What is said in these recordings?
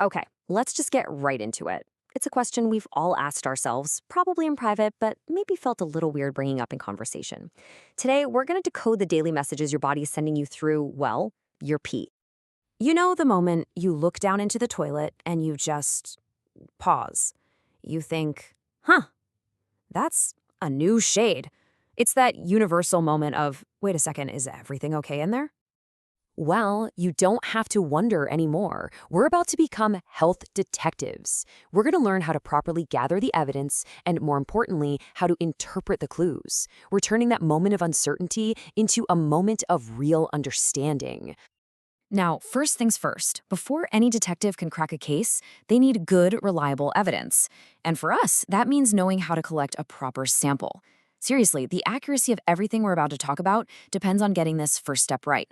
Okay, let's just get right into it. It's a question we've all asked ourselves, probably in private, but maybe felt a little weird bringing up in conversation. Today, we're going to decode the daily messages your body is sending you through, well, your pee. You know the moment you look down into the toilet and you just pause. You think, huh, that's a new shade. It's that universal moment of, wait a second, is everything okay in there? Well, you don't have to wonder anymore. We're about to become health detectives. We're going to learn how to properly gather the evidence and, more importantly, how to interpret the clues. We're turning that moment of uncertainty into a moment of real understanding. Now, first things first, before any detective can crack a case, they need good, reliable evidence. And for us, that means knowing how to collect a proper sample. Seriously, the accuracy of everything we're about to talk about depends on getting this first step right.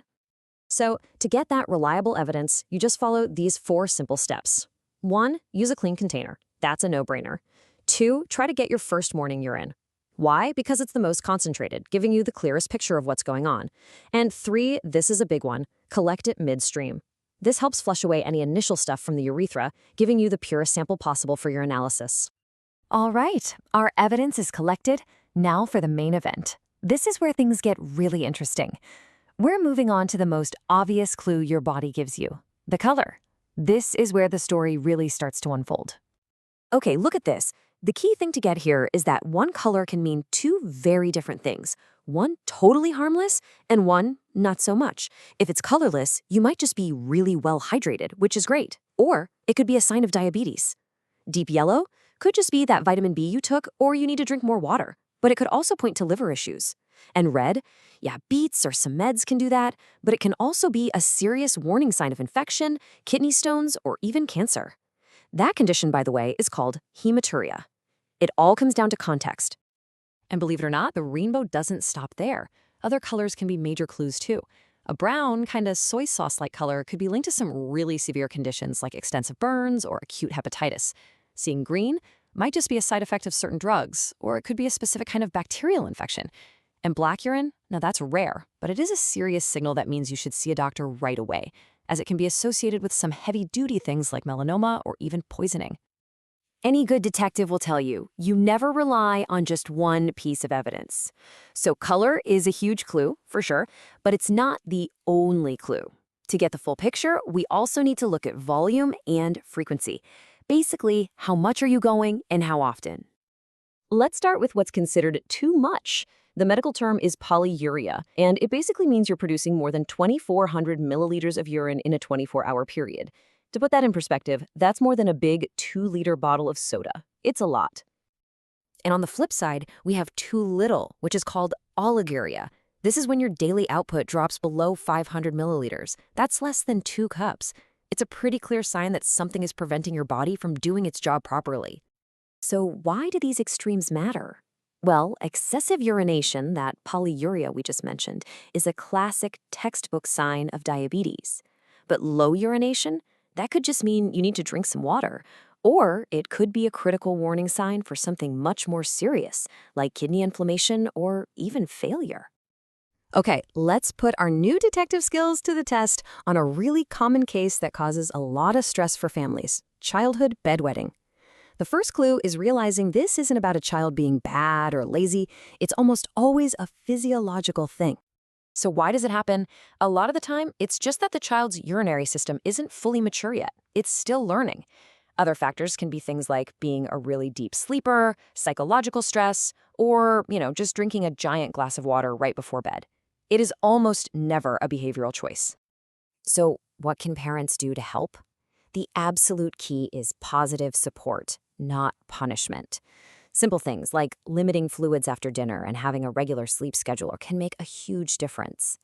So, to get that reliable evidence, you just follow these 4 simple steps. 1, use a clean container. That's a no-brainer. 2, try to get your first morning urine. Why? Because it's the most concentrated, giving you the clearest picture of what's going on. And 3, this is a big one, collect it midstream. This helps flush away any initial stuff from the urethra, giving you the purest sample possible for your analysis. All right, our evidence is collected. Now for the main event. This is where things get really interesting. We're moving on to the most obvious clue your body gives you, the color. This is where the story really starts to unfold. Okay, look at this. The key thing to get here is that one color can mean 2 very different things. One totally harmless and one not so much. If it's colorless, you might just be really well hydrated, which is great. Or it could be a sign of diabetes. Deep yellow could just be that vitamin B you took or you need to drink more water. But it could also point to liver issues. And red, yeah, beets or some meds can do that, but it can also be a serious warning sign of infection, kidney stones, or even cancer. That condition, by the way, is called hematuria. It all comes down to context. And believe it or not, the rainbow doesn't stop there. Other colors can be major clues too. A brown, kind of soy sauce-like color could be linked to some really severe conditions like extensive burns or acute hepatitis. Seeing green might just be a side effect of certain drugs, or it could be a specific kind of bacterial infection. And black urine, now that's rare, but it is a serious signal that means you should see a doctor right away, as it can be associated with some heavy-duty things like melanoma or even poisoning. Any good detective will tell you, you never rely on just one piece of evidence. So color is a huge clue, for sure, but it's not the only clue. To get the full picture, we also need to look at volume and frequency. Basically, how much are you going and how often? Let's start with what's considered too much. The medical term is polyuria, and it basically means you're producing more than 2,400 milliliters of urine in a 24-hour period. To put that in perspective, that's more than a big 2-liter bottle of soda. It's a lot. And on the flip side, we have too little, which is called oliguria. This is when your daily output drops below 500 milliliters. That's less than 2 cups. It's a pretty clear sign that something is preventing your body from doing its job properly. So why do these extremes matter? Well, excessive urination, that polyuria we just mentioned, is a classic textbook sign of diabetes. But low urination, that could just mean you need to drink some water. Or it could be a critical warning sign for something much more serious, like kidney inflammation or even failure. Okay, let's put our new detective skills to the test on a really common case that causes a lot of stress for families: childhood bedwetting. The first clue is realizing this isn't about a child being bad or lazy. It's almost always a physiological thing. So why does it happen? A lot of the time, it's just that the child's urinary system isn't fully mature yet. It's still learning. Other factors can be things like being a really deep sleeper, psychological stress, or, just drinking a giant glass of water right before bed. It is almost never a behavioral choice. So what can parents do to help? The absolute key is positive support, not punishment. Simple things like limiting fluids after dinner and having a regular sleep schedule can make a huge difference.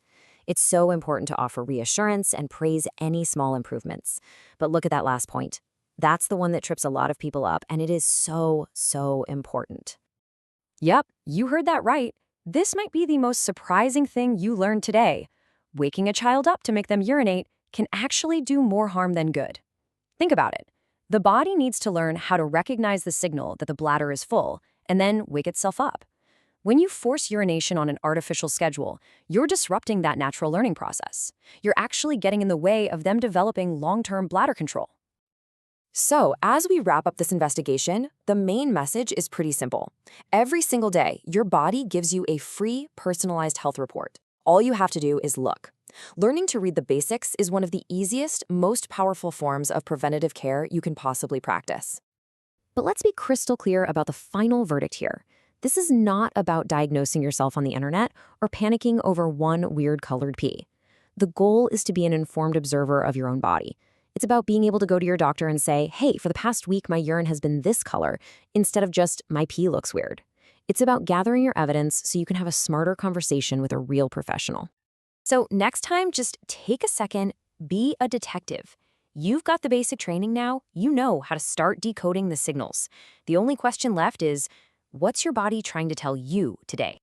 It's so important to offer reassurance and praise any small improvements. But look at that last point. That's the one that trips a lot of people up, and it is so, so important. Yep, you heard that right. This might be the most surprising thing you learned today. Waking a child up to make them urinate can actually do more harm than good. Think about it. The body needs to learn how to recognize the signal that the bladder is full and then wake itself up. When you force urination on an artificial schedule, you're disrupting that natural learning process. You're actually getting in the way of them developing long-term bladder control. So, as we wrap up this investigation, the main message is pretty simple. Every single day, your body gives you a free, personalized health report. All you have to do is look. Learning to read the basics is one of the easiest, most powerful forms of preventative care you can possibly practice. But let's be crystal clear about the final verdict here. This is not about diagnosing yourself on the internet or panicking over one weird colored pee. The goal is to be an informed observer of your own body. It's about being able to go to your doctor and say, hey, for the past week, my urine has been this color, instead of just, my pee looks weird. It's about gathering your evidence so you can have a smarter conversation with a real professional. So next time, just take a second, be a detective. You've got the basic training now. You know how to start decoding the signals. The only question left is, what's your body trying to tell you today?